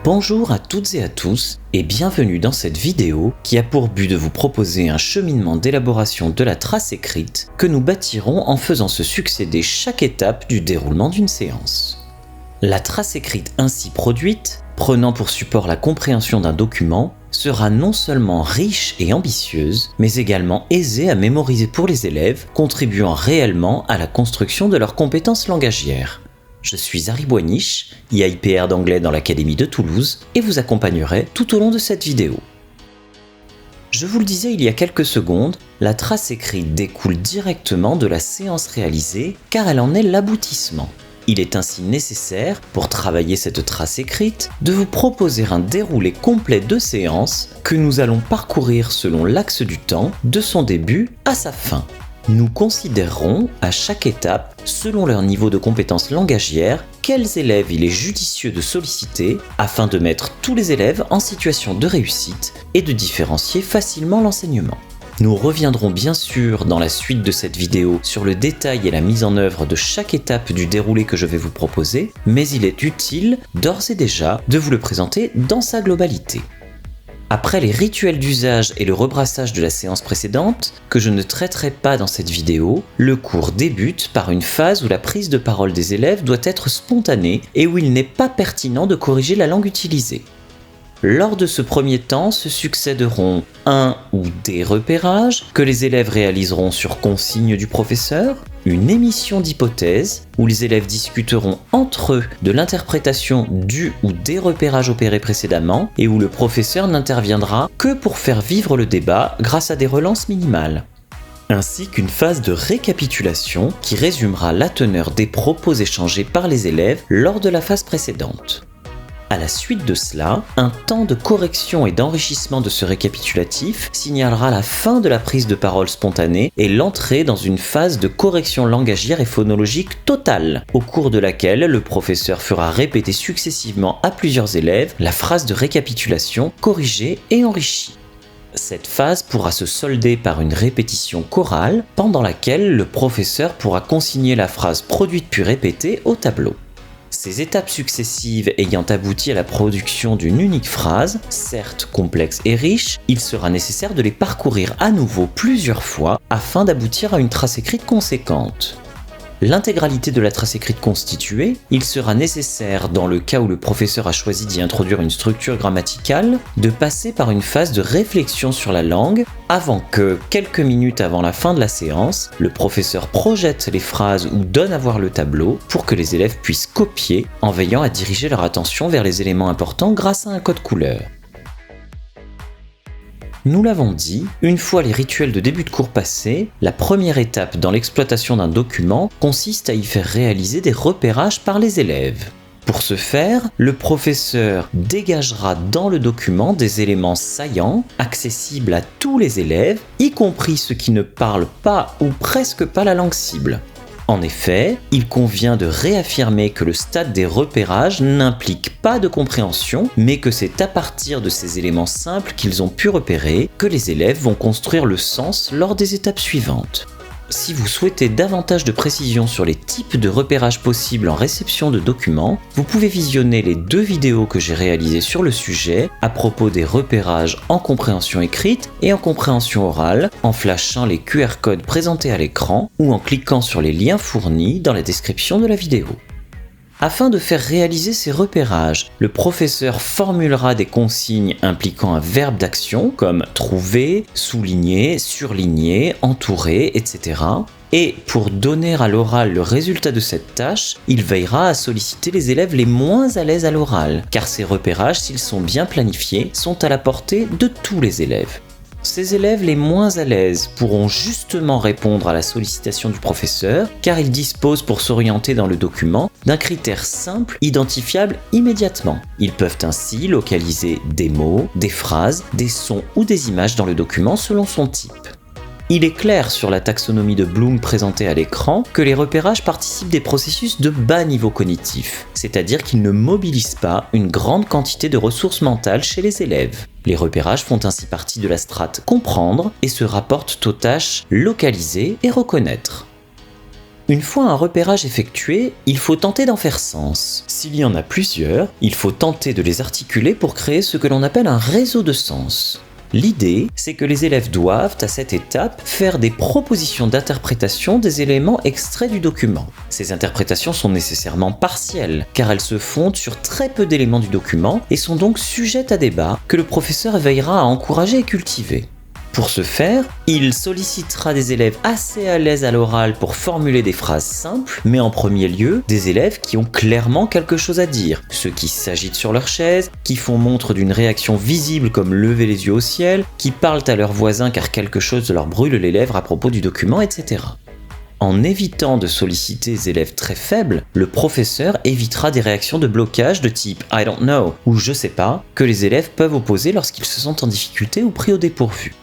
Bonjour à toutes et à tous et bienvenue dans cette vidéo qui a pour but de vous proposer un cheminement d'élaboration de la trace écrite que nous bâtirons en faisant se succéder chaque étape du déroulement d'une séance. La trace écrite ainsi produite, prenant pour support la compréhension d'un document, sera non seulement riche et ambitieuse, mais également aisée à mémoriser pour les élèves, contribuant réellement à la construction de leurs compétences langagières. Je suis Harry Boiniche, IAIPR d'anglais dans l'Académie de Toulouse, et vous accompagnerai tout au long de cette vidéo. Je vous le disais il y a quelques secondes, la trace écrite découle directement de la séance réalisée car elle en est l'aboutissement. Il est ainsi nécessaire, pour travailler cette trace écrite, de vous proposer un déroulé complet de séance que nous allons parcourir selon l'axe du temps, de son début à sa fin. Nous considérerons à chaque étape, selon leur niveau de compétence langagière, quels élèves il est judicieux de solliciter afin de mettre tous les élèves en situation de réussite et de différencier facilement l'enseignement. Nous reviendrons bien sûr dans la suite de cette vidéo sur le détail et la mise en œuvre de chaque étape du déroulé que je vais vous proposer, mais il est utile d'ores et déjà de vous le présenter dans sa globalité. Après les rituels d'usage et le rebrassage de la séance précédente, que je ne traiterai pas dans cette vidéo, le cours débute par une phase où la prise de parole des élèves doit être spontanée et où il n'est pas pertinent de corriger la langue utilisée. Lors de ce premier temps se succéderont un ou des repérages que les élèves réaliseront sur consigne du professeur, une émission d'hypothèses où les élèves discuteront entre eux de l'interprétation du ou des repérages opérés précédemment et où le professeur n'interviendra que pour faire vivre le débat grâce à des relances minimales. Ainsi qu'une phase de récapitulation qui résumera la teneur des propos échangés par les élèves lors de la phase précédente. À la suite de cela, un temps de correction et d'enrichissement de ce récapitulatif signalera la fin de la prise de parole spontanée et l'entrée dans une phase de correction langagière et phonologique totale, au cours de laquelle le professeur fera répéter successivement à plusieurs élèves la phrase de récapitulation corrigée et enrichie. Cette phase pourra se solder par une répétition chorale pendant laquelle le professeur pourra consigner la phrase produite puis répétée au tableau. Ces étapes successives ayant abouti à la production d'une unique phrase, certes complexe et riche, il sera nécessaire de les parcourir à nouveau plusieurs fois afin d'aboutir à une trace écrite conséquente. L'intégralité de la trace écrite constituée, il sera nécessaire, dans le cas où le professeur a choisi d'y introduire une structure grammaticale, de passer par une phase de réflexion sur la langue avant que, quelques minutes avant la fin de la séance, le professeur projette les phrases ou donne à voir le tableau pour que les élèves puissent copier en veillant à diriger leur attention vers les éléments importants grâce à un code couleur. Nous l'avons dit, une fois les rituels de début de cours passés, la première étape dans l'exploitation d'un document consiste à y faire réaliser des repérages par les élèves. Pour ce faire, le professeur dégagera dans le document des éléments saillants, accessibles à tous les élèves, y compris ceux qui ne parlent pas ou presque pas la langue cible. En effet, il convient de réaffirmer que le stade des repérages n'implique pas de compréhension, mais que c'est à partir de ces éléments simples qu'ils ont pu repérer que les élèves vont construire le sens lors des étapes suivantes. Si vous souhaitez davantage de précisions sur les types de repérages possibles en réception de documents, vous pouvez visionner les 2 vidéos que j'ai réalisées sur le sujet à propos des repérages en compréhension écrite et en compréhension orale, en flashant les QR codes présentés à l'écran ou en cliquant sur les liens fournis dans la description de la vidéo. Afin de faire réaliser ces repérages, le professeur formulera des consignes impliquant un verbe d'action comme trouver, souligner, surligner, entourer, etc. Et pour donner à l'oral le résultat de cette tâche, il veillera à solliciter les élèves les moins à l'aise à l'oral, car ces repérages, s'ils sont bien planifiés, sont à la portée de tous les élèves. Ces élèves les moins à l'aise pourront justement répondre à la sollicitation du professeur car ils disposent pour s'orienter dans le document d'un critère simple identifiable immédiatement. Ils peuvent ainsi localiser des mots, des phrases, des sons ou des images dans le document selon son type. Il est clair sur la taxonomie de Bloom présentée à l'écran que les repérages participent des processus de bas niveau cognitif, c'est-à-dire qu'ils ne mobilisent pas une grande quantité de ressources mentales chez les élèves. Les repérages font ainsi partie de la strate comprendre et se rapportent aux tâches localiser et reconnaître. Une fois un repérage effectué, il faut tenter d'en faire sens. S'il y en a plusieurs, il faut tenter de les articuler pour créer ce que l'on appelle un réseau de sens. L'idée, c'est que les élèves doivent, à cette étape, faire des propositions d'interprétation des éléments extraits du document. Ces interprétations sont nécessairement partielles, car elles se fondent sur très peu d'éléments du document et sont donc sujettes à débat que le professeur veillera à encourager et cultiver. Pour ce faire, il sollicitera des élèves assez à l'aise à l'oral pour formuler des phrases simples, mais en premier lieu, des élèves qui ont clairement quelque chose à dire, ceux qui s'agitent sur leur chaise, qui font montre d'une réaction visible comme lever les yeux au ciel, qui parlent à leurs voisins car quelque chose leur brûle les lèvres à propos du document, etc. En évitant de solliciter des élèves très faibles, le professeur évitera des réactions de blocage de type « I don't know » ou « je sais pas » que les élèves peuvent opposer lorsqu'ils se sentent en difficulté ou pris au dépourvu.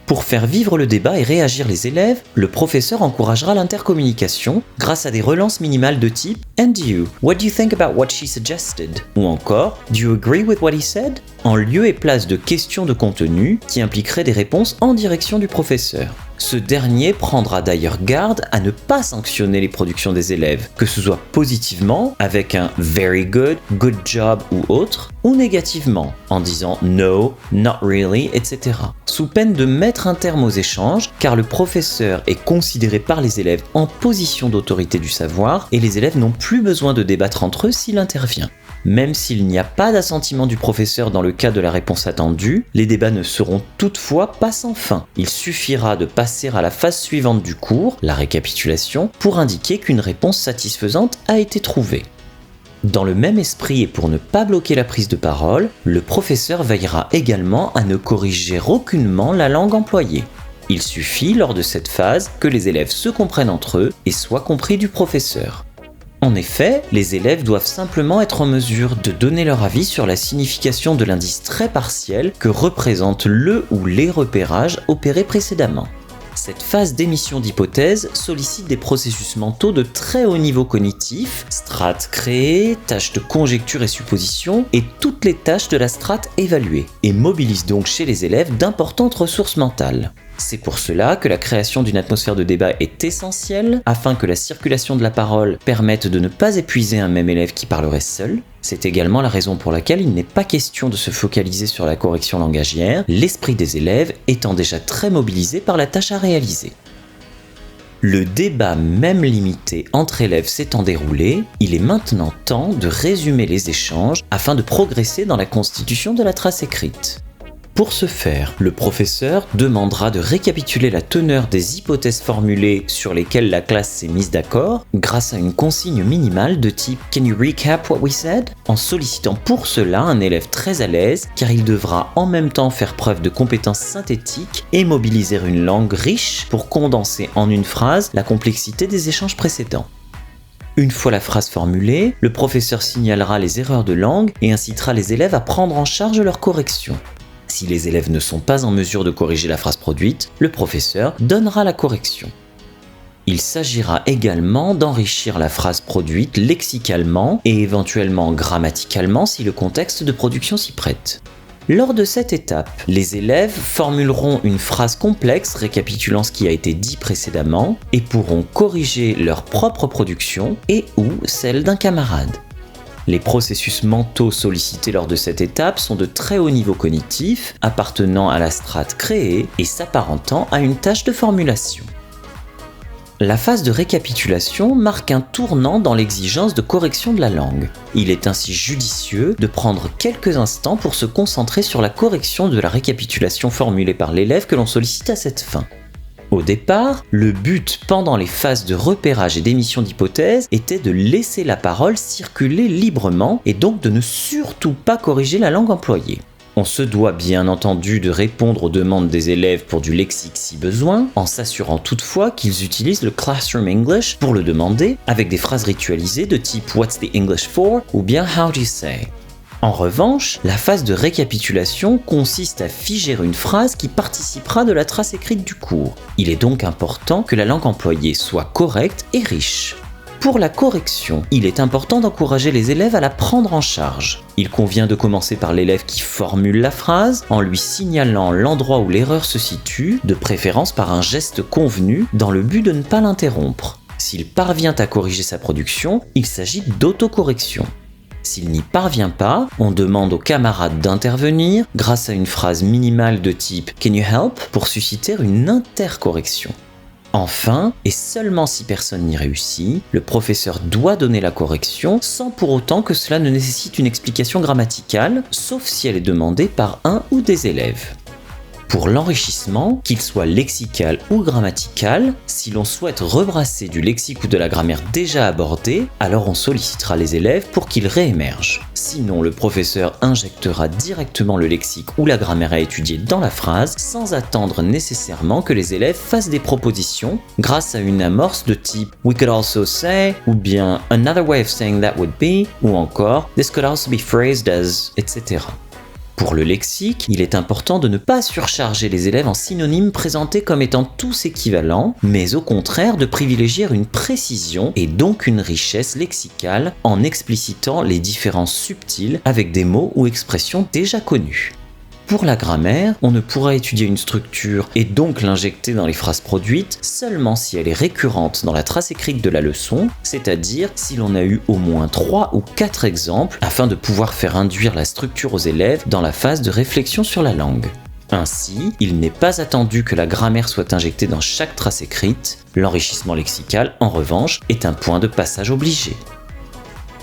Pour faire vivre le débat et réagir les élèves, le professeur encouragera l'intercommunication grâce à des relances minimales de type « And you, what do you think about what she suggested ?» ou encore « Do you agree with what he said ?» en lieu et place de questions de contenu qui impliqueraient des réponses en direction du professeur. Ce dernier prendra d'ailleurs garde à ne pas sanctionner les productions des élèves, que ce soit positivement, avec un « very good »,« good job » ou autre, ou négativement, en disant « no »,« not really », etc. Sous peine de mettre un terme aux échanges, car le professeur est considéré par les élèves en position d'autorité du savoir, et les élèves n'ont plus besoin de débattre entre eux s'il intervient. Même s'il n'y a pas d'assentiment du professeur dans le cas de la réponse attendue, les débats ne seront toutefois pas sans fin. Il suffira de passer à la phase suivante du cours, la récapitulation, pour indiquer qu'une réponse satisfaisante a été trouvée. Dans le même esprit et pour ne pas bloquer la prise de parole, le professeur veillera également à ne corriger aucunement la langue employée. Il suffit lors de cette phase que les élèves se comprennent entre eux et soient compris du professeur. En effet, les élèves doivent simplement être en mesure de donner leur avis sur la signification de l'indice très partiel que représente le ou les repérages opérés précédemment. Cette phase d'émission d'hypothèses sollicite des processus mentaux de très haut niveau cognitif, strates créées, tâches de conjecture et supposition, et toutes les tâches de la strate évaluée, et mobilise donc chez les élèves d'importantes ressources mentales. C'est pour cela que la création d'une atmosphère de débat est essentielle, afin que la circulation de la parole permette de ne pas épuiser un même élève qui parlerait seul. C'est également la raison pour laquelle il n'est pas question de se focaliser sur la correction langagière, l'esprit des élèves étant déjà très mobilisé par la tâche à réaliser. Le débat même limité entre élèves s'étant déroulé, il est maintenant temps de résumer les échanges afin de progresser dans la constitution de la trace écrite. Pour ce faire, le professeur demandera de récapituler la teneur des hypothèses formulées sur lesquelles la classe s'est mise d'accord grâce à une consigne minimale de type « Can you recap what we said ?» en sollicitant pour cela un élève très à l'aise car il devra en même temps faire preuve de compétences synthétiques et mobiliser une langue riche pour condenser en une phrase la complexité des échanges précédents. Une fois la phrase formulée, le professeur signalera les erreurs de langue et incitera les élèves à prendre en charge leur correction. Si les élèves ne sont pas en mesure de corriger la phrase produite, le professeur donnera la correction. Il s'agira également d'enrichir la phrase produite lexicalement et éventuellement grammaticalement si le contexte de production s'y prête. Lors de cette étape, les élèves formuleront une phrase complexe récapitulant ce qui a été dit précédemment et pourront corriger leur propre production et ou celle d'un camarade. Les processus mentaux sollicités lors de cette étape sont de très haut niveau cognitif, appartenant à la strate créée et s'apparentant à une tâche de formulation. La phase de récapitulation marque un tournant dans l'exigence de correction de la langue. Il est ainsi judicieux de prendre quelques instants pour se concentrer sur la correction de la récapitulation formulée par l'élève que l'on sollicite à cette fin. Au départ, le but pendant les phases de repérage et d'émission d'hypothèses était de laisser la parole circuler librement et donc de ne surtout pas corriger la langue employée. On se doit bien entendu de répondre aux demandes des élèves pour du lexique si besoin, en s'assurant toutefois qu'ils utilisent le Classroom English pour le demander, avec des phrases ritualisées de type « What's the English for ?» ou bien « How do you say ?» En revanche, la phase de récapitulation consiste à figer une phrase qui participera de la trace écrite du cours. Il est donc important que la langue employée soit correcte et riche. Pour la correction, il est important d'encourager les élèves à la prendre en charge. Il convient de commencer par l'élève qui formule la phrase, en lui signalant l'endroit où l'erreur se situe, de préférence par un geste convenu, dans le but de ne pas l'interrompre. S'il parvient à corriger sa production, il s'agit d'autocorrection. S'il n'y parvient pas, on demande au camarade d'intervenir grâce à une phrase minimale de type « Can you help ?», pour susciter une intercorrection. Enfin, et seulement si personne n'y réussit, le professeur doit donner la correction sans pour autant que cela ne nécessite une explication grammaticale, sauf si elle est demandée par un ou des élèves. Pour l'enrichissement, qu'il soit lexical ou grammatical, si l'on souhaite rebrasser du lexique ou de la grammaire déjà abordée, alors on sollicitera les élèves pour qu'ils réémergent. Sinon, le professeur injectera directement le lexique ou la grammaire à étudier dans la phrase, sans attendre nécessairement que les élèves fassent des propositions, grâce à une amorce de type « we could also say » ou bien « another way of saying that would be » ou encore « this could also be phrased as » etc. Pour le lexique, il est important de ne pas surcharger les élèves en synonymes présentés comme étant tous équivalents, mais au contraire de privilégier une précision et donc une richesse lexicale en explicitant les différences subtiles avec des mots ou expressions déjà connus. Pour la grammaire, on ne pourra étudier une structure et donc l'injecter dans les phrases produites seulement si elle est récurrente dans la trace écrite de la leçon, c'est-à-dire si l'on a eu au moins 3 ou 4 exemples afin de pouvoir faire induire la structure aux élèves dans la phase de réflexion sur la langue. Ainsi, il n'est pas attendu que la grammaire soit injectée dans chaque trace écrite, l'enrichissement lexical, en revanche, est un point de passage obligé.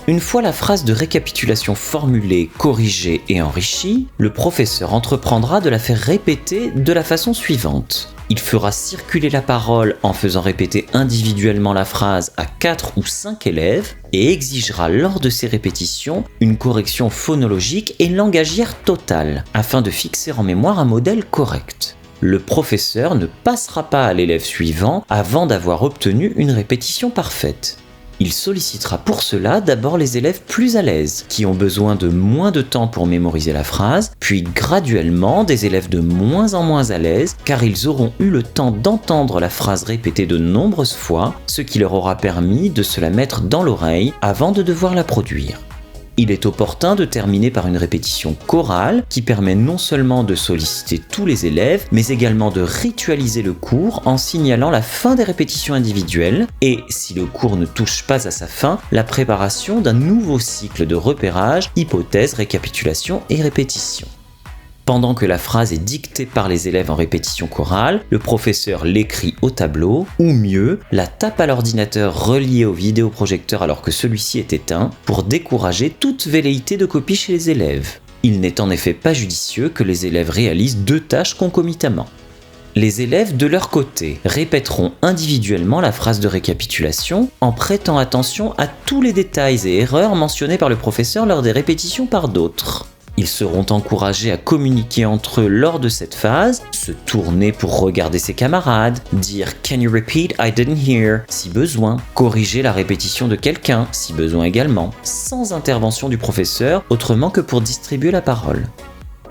Une fois la phrase de récapitulation formulée, corrigée et enrichie, le professeur entreprendra de la faire répéter de la façon suivante. Il fera circuler la parole en faisant répéter individuellement la phrase à 4 ou 5 élèves et exigera lors de ces répétitions une correction phonologique et langagière totale, afin de fixer en mémoire un modèle correct. Le professeur ne passera pas à l'élève suivant avant d'avoir obtenu une répétition parfaite. Il sollicitera pour cela d'abord les élèves plus à l'aise, qui ont besoin de moins de temps pour mémoriser la phrase, puis graduellement des élèves de moins en moins à l'aise, car ils auront eu le temps d'entendre la phrase répétée de nombreuses fois, ce qui leur aura permis de se la mettre dans l'oreille avant de devoir la produire. Il est opportun de terminer par une répétition chorale qui permet non seulement de solliciter tous les élèves, mais également de ritualiser le cours en signalant la fin des répétitions individuelles et, si le cours ne touche pas à sa fin, la préparation d'un nouveau cycle de repérage, hypothèse, récapitulation et répétition. Pendant que la phrase est dictée par les élèves en répétition chorale, le professeur l'écrit au tableau, ou mieux, la tape à l'ordinateur relié au vidéoprojecteur alors que celui-ci est éteint, pour décourager toute velléité de copie chez les élèves. Il n'est en effet pas judicieux que les élèves réalisent 2 tâches concomitamment. Les élèves, de leur côté, répéteront individuellement la phrase de récapitulation en prêtant attention à tous les détails et erreurs mentionnés par le professeur lors des répétitions par d'autres. Ils seront encouragés à communiquer entre eux lors de cette phase, se tourner pour regarder ses camarades, dire « Can you repeat? I didn't hear » si besoin, corriger la répétition de quelqu'un si besoin également, sans intervention du professeur autrement que pour distribuer la parole.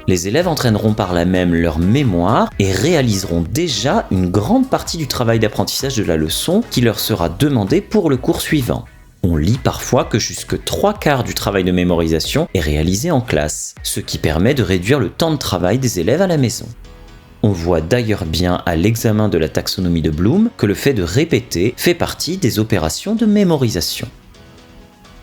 Les élèves entraîneront par là même leur mémoire et réaliseront déjà une grande partie du travail d'apprentissage de la leçon qui leur sera demandé pour le cours suivant. On lit parfois que jusque 3/4 du travail de mémorisation est réalisé en classe, ce qui permet de réduire le temps de travail des élèves à la maison. On voit d'ailleurs bien à l'examen de la taxonomie de Bloom que le fait de répéter fait partie des opérations de mémorisation.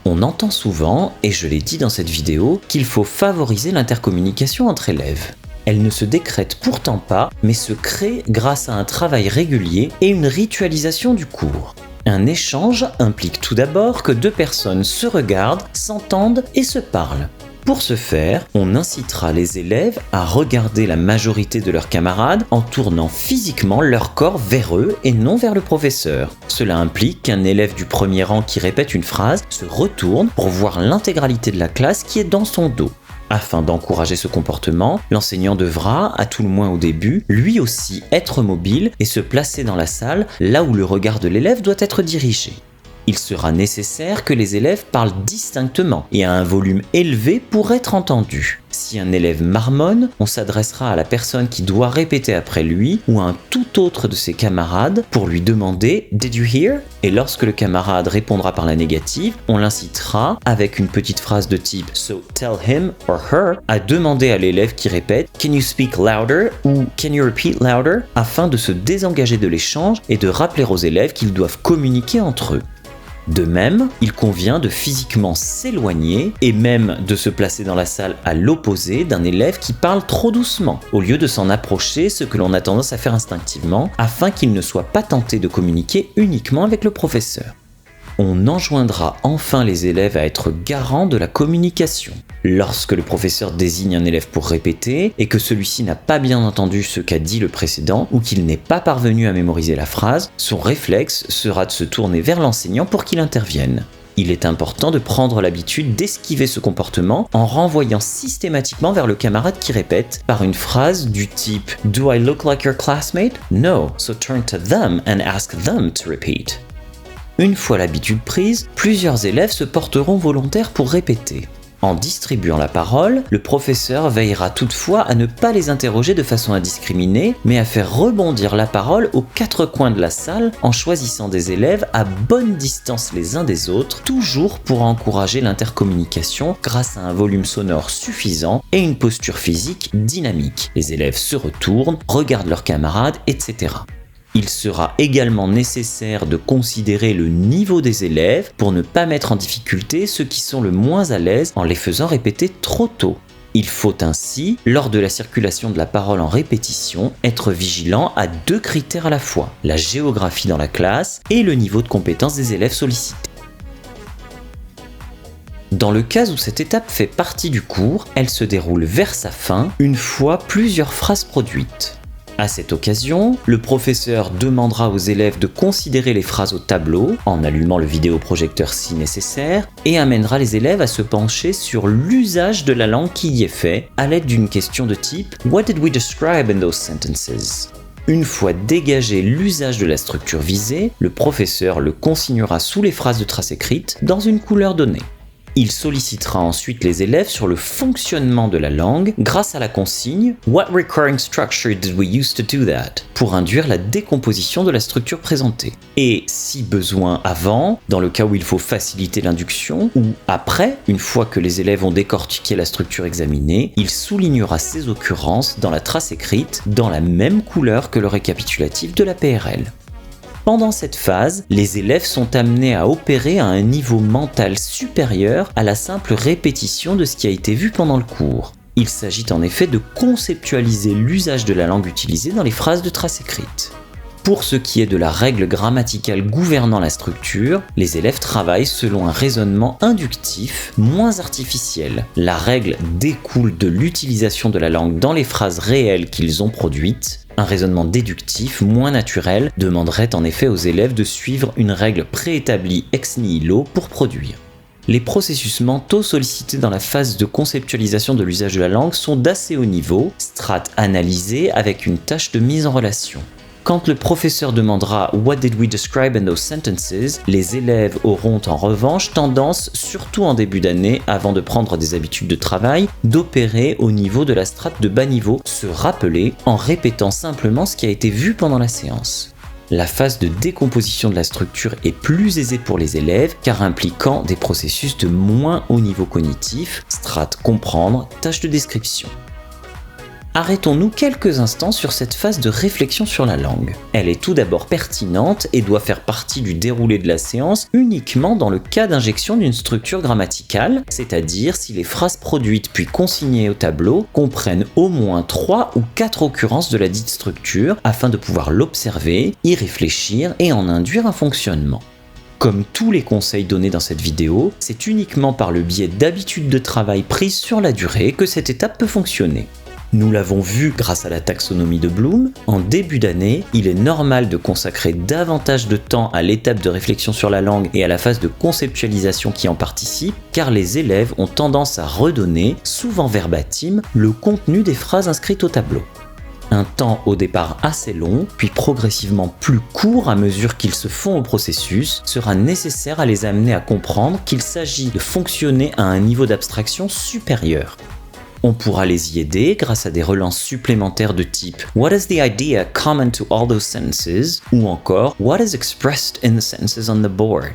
On entend souvent, et je l'ai dit dans cette vidéo, qu'il faut favoriser l'intercommunication entre élèves. Elle ne se décrète pourtant pas, mais se crée grâce à un travail régulier et une ritualisation du cours. Un échange implique tout d'abord que 2 personnes se regardent, s'entendent et se parlent. Pour ce faire, on incitera les élèves à regarder la majorité de leurs camarades en tournant physiquement leur corps vers eux et non vers le professeur. Cela implique qu'un élève du premier rang qui répète une phrase se retourne pour voir l'intégralité de la classe qui est dans son dos. Afin d'encourager ce comportement, l'enseignant devra, à tout le moins au début, lui aussi être mobile et se placer dans la salle là où le regard de l'élève doit être dirigé. Il sera nécessaire que les élèves parlent distinctement et à un volume élevé pour être entendus. Si un élève marmonne, on s'adressera à la personne qui doit répéter après lui ou à un tout autre de ses camarades pour lui demander « Did you hear ?» Et lorsque le camarade répondra par la négative, on l'incitera, avec une petite phrase de type « So tell him or her » à demander à l'élève qui répète « Can you speak louder ?» ou « Can you repeat louder ?» afin de se désengager de l'échange et de rappeler aux élèves qu'ils doivent communiquer entre eux. De même, il convient de physiquement s'éloigner et même de se placer dans la salle à l'opposé d'un élève qui parle trop doucement, au lieu de s'en approcher, ce que l'on a tendance à faire instinctivement, afin qu'il ne soit pas tenté de communiquer uniquement avec le professeur. On enjoindra enfin les élèves à être garants de la communication. Lorsque le professeur désigne un élève pour répéter et que celui-ci n'a pas bien entendu ce qu'a dit le précédent ou qu'il n'est pas parvenu à mémoriser la phrase, son réflexe sera de se tourner vers l'enseignant pour qu'il intervienne. Il est important de prendre l'habitude d'esquiver ce comportement en renvoyant systématiquement vers le camarade qui répète par une phrase du type « Do I look like your classmate? No, so turn to them and ask them to repeat ». Une fois l'habitude prise, plusieurs élèves se porteront volontaires pour répéter. En distribuant la parole, le professeur veillera toutefois à ne pas les interroger de façon indiscriminée, mais à faire rebondir la parole aux quatre coins de la salle en choisissant des élèves à bonne distance les uns des autres, toujours pour encourager l'intercommunication grâce à un volume sonore suffisant et une posture physique dynamique. Les élèves se retournent, regardent leurs camarades, etc. Il sera également nécessaire de considérer le niveau des élèves pour ne pas mettre en difficulté ceux qui sont le moins à l'aise en les faisant répéter trop tôt. Il faut ainsi, lors de la circulation de la parole en répétition, être vigilant à deux critères à la fois, la géographie dans la classe et le niveau de compétence des élèves sollicités. Dans le cas où cette étape fait partie du cours, elle se déroule vers sa fin, une fois plusieurs phrases produites. À cette occasion, le professeur demandera aux élèves de considérer les phrases au tableau, en allumant le vidéoprojecteur si nécessaire, et amènera les élèves à se pencher sur l'usage de la langue qui y est fait, à l'aide d'une question de type « What did we describe in those sentences ?» Une fois dégagé l'usage de la structure visée, le professeur le consignera sous les phrases de trace écrite dans une couleur donnée. Il sollicitera ensuite les élèves sur le fonctionnement de la langue grâce à la consigne « What recurring structure did we use to do that ?» pour induire la décomposition de la structure présentée. Et si besoin avant, dans le cas où il faut faciliter l'induction, ou après, une fois que les élèves ont décortiqué la structure examinée, il soulignera ces occurrences dans la trace écrite dans la même couleur que le récapitulatif de la PRL. Pendant cette phase, les élèves sont amenés à opérer à un niveau mental supérieur à la simple répétition de ce qui a été vu pendant le cours. Il s'agit en effet de conceptualiser l'usage de la langue utilisée dans les phrases de trace écrite. Pour ce qui est de la règle grammaticale gouvernant la structure, les élèves travaillent selon un raisonnement inductif, moins artificiel. La règle découle de l'utilisation de la langue dans les phrases réelles qu'ils ont produites. Un raisonnement déductif, moins naturel, demanderait en effet aux élèves de suivre une règle préétablie ex nihilo pour produire. Les processus mentaux sollicités dans la phase de conceptualisation de l'usage de la langue sont d'assez haut niveau, strate analysée avec une tâche de mise en relation. Quand le professeur demandera « What did we describe in those sentences ?», les élèves auront en revanche tendance, surtout en début d'année, avant de prendre des habitudes de travail, d'opérer au niveau de la strate de bas niveau, se rappeler en répétant simplement ce qui a été vu pendant la séance. La phase de décomposition de la structure est plus aisée pour les élèves car impliquant des processus de moins haut niveau cognitif, strate comprendre, tâche de description. Arrêtons-nous quelques instants sur cette phase de réflexion sur la langue. Elle est tout d'abord pertinente et doit faire partie du déroulé de la séance uniquement dans le cas d'injection d'une structure grammaticale, c'est-à-dire si les phrases produites puis consignées au tableau comprennent au moins 3 ou 4 occurrences de la dite structure afin de pouvoir l'observer, y réfléchir et en induire un fonctionnement. Comme tous les conseils donnés dans cette vidéo, c'est uniquement par le biais d'habitudes de travail prises sur la durée que cette étape peut fonctionner. Nous l'avons vu grâce à la taxonomie de Bloom, en début d'année, il est normal de consacrer davantage de temps à l'étape de réflexion sur la langue et à la phase de conceptualisation qui en participe, car les élèves ont tendance à redonner, souvent verbatim, le contenu des phrases inscrites au tableau. Un temps au départ assez long, puis progressivement plus court à mesure qu'ils se font au processus, sera nécessaire à les amener à comprendre qu'il s'agit de fonctionner à un niveau d'abstraction supérieur. On pourra les y aider grâce à des relances supplémentaires de type What is the idea common to all those sentences ou encore What is expressed in the sentences on the board.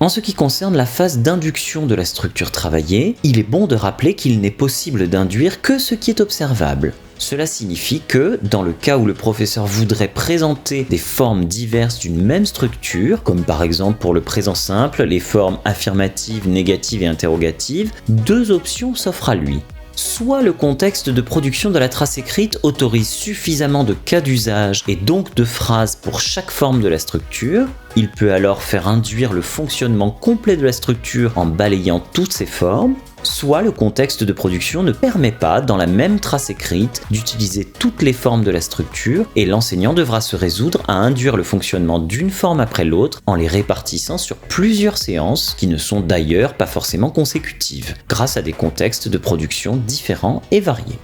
En ce qui concerne la phase d'induction de la structure travaillée, il est bon de rappeler qu'il n'est possible d'induire que ce qui est observable. Cela signifie que, dans le cas où le professeur voudrait présenter des formes diverses d'une même structure, comme par exemple pour le présent simple, les formes affirmatives, négatives et interrogatives, deux options s'offrent à lui. Soit le contexte de production de la trace écrite autorise suffisamment de cas d'usage et donc de phrases pour chaque forme de la structure, il peut alors faire induire le fonctionnement complet de la structure en balayant toutes ces formes, soit le contexte de production ne permet pas, dans la même trace écrite, d'utiliser toutes les formes de la structure et l'enseignant devra se résoudre à induire le fonctionnement d'une forme après l'autre en les répartissant sur plusieurs séances qui ne sont d'ailleurs pas forcément consécutives, grâce à des contextes de production différents et variés.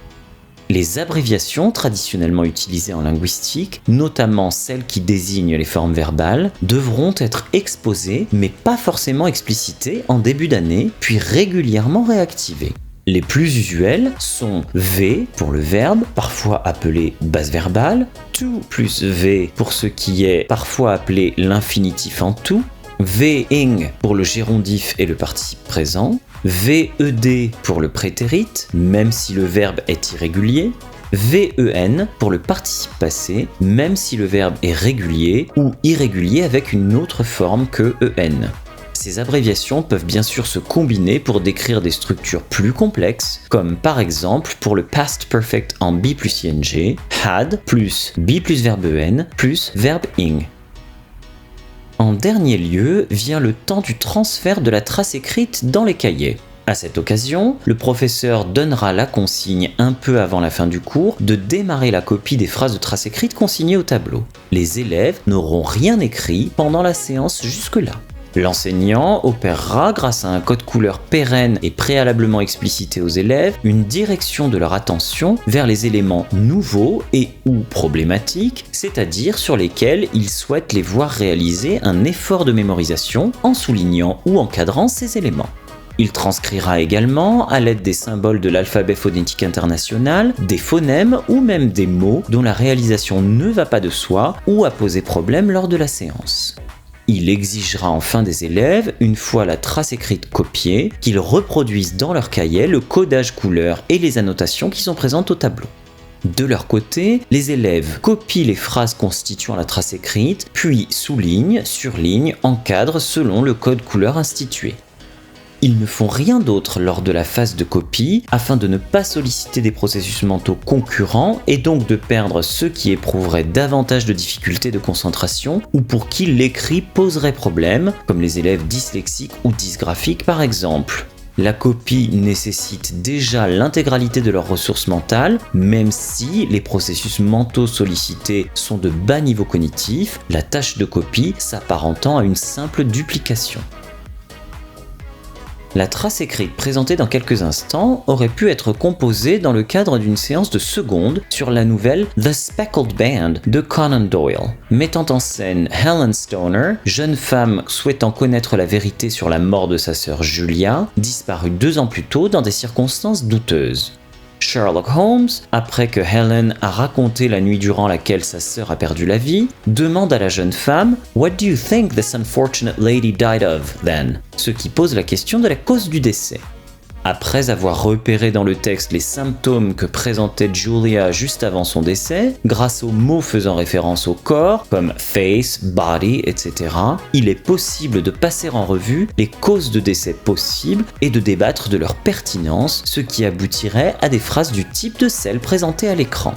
Les abréviations traditionnellement utilisées en linguistique, notamment celles qui désignent les formes verbales, devront être exposées mais pas forcément explicitées en début d'année, puis régulièrement réactivées. Les plus usuelles sont V pour le verbe, parfois appelé base verbale, to plus V pour ce qui est parfois appelé l'infinitif en tout, V-ing pour le gérondif et le participe présent, VED pour le prétérit, même si le verbe est irrégulier, VEN pour le participe passé, même si le verbe est régulier ou irrégulier avec une autre forme que EN. Ces abréviations peuvent bien sûr se combiner pour décrire des structures plus complexes, comme par exemple pour le past perfect en be plus ing, had plus be plus verbe en plus verbe ing. En dernier lieu vient le temps du transfert de la trace écrite dans les cahiers. À cette occasion, le professeur donnera la consigne un peu avant la fin du cours de démarrer la copie des phrases de trace écrite consignées au tableau. Les élèves n'auront rien écrit pendant la séance jusque-là. L'enseignant opérera, grâce à un code couleur pérenne et préalablement explicité aux élèves, une direction de leur attention vers les éléments nouveaux et ou problématiques, c'est-à-dire sur lesquels il souhaite les voir réaliser un effort de mémorisation en soulignant ou encadrant ces éléments. Il transcrira également, à l'aide des symboles de l'alphabet phonétique international, des phonèmes ou même des mots dont la réalisation ne va pas de soi ou a posé problème lors de la séance. Il exigera enfin des élèves, une fois la trace écrite copiée, qu'ils reproduisent dans leur cahier le codage couleur et les annotations qui sont présentes au tableau. De leur côté, les élèves copient les phrases constituant la trace écrite, puis soulignent, surlignent, encadrent selon le code couleur institué. Ils ne font rien d'autre lors de la phase de copie afin de ne pas solliciter des processus mentaux concurrents et donc de perdre ceux qui éprouveraient davantage de difficultés de concentration ou pour qui l'écrit poserait problème, comme les élèves dyslexiques ou dysgraphiques par exemple. La copie nécessite déjà l'intégralité de leurs ressources mentales, même si les processus mentaux sollicités sont de bas niveau cognitif, la tâche de copie s'apparentant à une simple duplication. La trace écrite présentée dans quelques instants aurait pu être composée dans le cadre d'une séance de seconde sur la nouvelle The Speckled Band de Conan Doyle, mettant en scène Helen Stoner, jeune femme souhaitant connaître la vérité sur la mort de sa sœur Julia, disparue 2 ans plus tôt dans des circonstances douteuses. Sherlock Holmes, après que Helen a raconté la nuit durant laquelle sa sœur a perdu la vie, demande à la jeune femme « What do you think this unfortunate lady died of, then ?» ce qui pose la question de la cause du décès. Après avoir repéré dans le texte les symptômes que présentait Julia juste avant son décès, grâce aux mots faisant référence au corps, comme face, body, etc., il est possible de passer en revue les causes de décès possibles et de débattre de leur pertinence, ce qui aboutirait à des phrases du type de celles présentées à l'écran.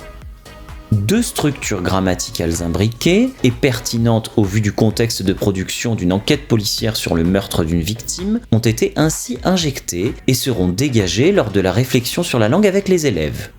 2 structures grammaticales imbriquées et pertinentes au vu du contexte de production d'une enquête policière sur le meurtre d'une victime ont été ainsi injectées et seront dégagées lors de la réflexion sur la langue avec les élèves.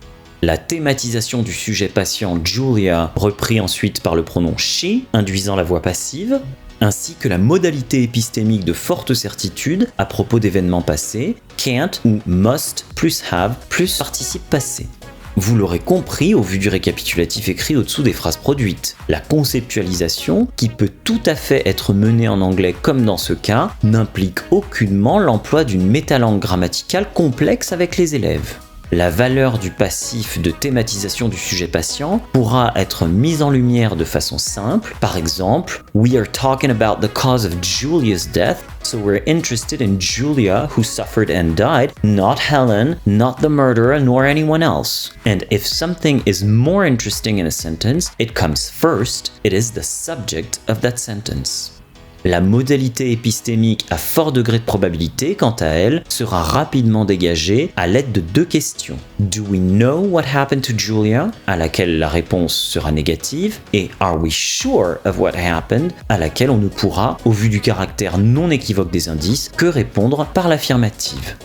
La thématisation du sujet patient Julia, repris ensuite par le pronom she, induisant la voix passive, ainsi que la modalité épistémique de forte certitude à propos d'événements passés, can't ou must plus have plus participe passé. Vous l'aurez compris au vu du récapitulatif écrit au-dessous des phrases produites. La conceptualisation, qui peut tout à fait être menée en anglais comme dans ce cas, n'implique aucunement l'emploi d'une métalangue grammaticale complexe avec les élèves. La valeur du passif de thématisation du sujet patient pourra être mise en lumière de façon simple. Par exemple, We are talking about the cause of Julia's death, so we're interested in Julia who suffered and died, not Helen, not the murderer, nor anyone else. And if something is more interesting in a sentence, it comes first, it is the subject of that sentence. La modalité épistémique à fort degré de probabilité, quant à elle, sera rapidement dégagée à l'aide de deux questions. Do we know what happened to Julia? À laquelle la réponse sera négative, et Are we sure of what happened? À laquelle on ne pourra, au vu du caractère non équivoque des indices, que répondre par l'affirmative.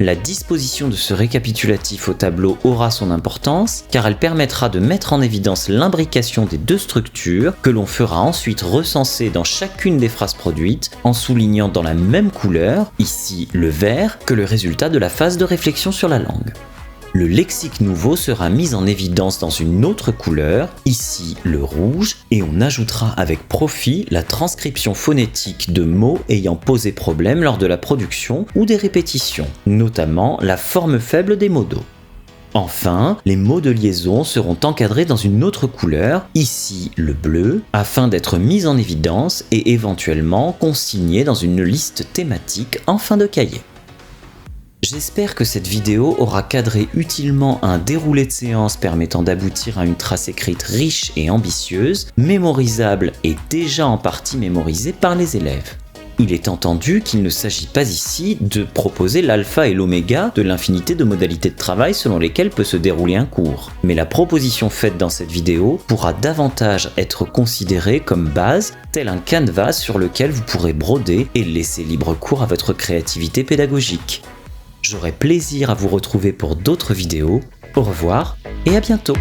La disposition de ce récapitulatif au tableau aura son importance car elle permettra de mettre en évidence l'imbrication des deux structures que l'on fera ensuite recenser dans chacune des phrases produites en soulignant dans la même couleur, ici le vert, que le résultat de la phase de réflexion sur la langue. Le lexique nouveau sera mis en évidence dans une autre couleur, ici le rouge, et on ajoutera avec profit la transcription phonétique de mots ayant posé problème lors de la production ou des répétitions, notamment la forme faible des modaux. Enfin, les mots de liaison seront encadrés dans une autre couleur, ici le bleu, afin d'être mis en évidence et éventuellement consignés dans une liste thématique en fin de cahier. J'espère que cette vidéo aura cadré utilement un déroulé de séance permettant d'aboutir à une trace écrite riche et ambitieuse, mémorisable et déjà en partie mémorisée par les élèves. Il est entendu qu'il ne s'agit pas ici de proposer l'alpha et l'oméga de l'infinité de modalités de travail selon lesquelles peut se dérouler un cours. Mais la proposition faite dans cette vidéo pourra davantage être considérée comme base, tel un canevas sur lequel vous pourrez broder et laisser libre cours à votre créativité pédagogique. J'aurai plaisir à vous retrouver pour d'autres vidéos. Au revoir et à bientôt.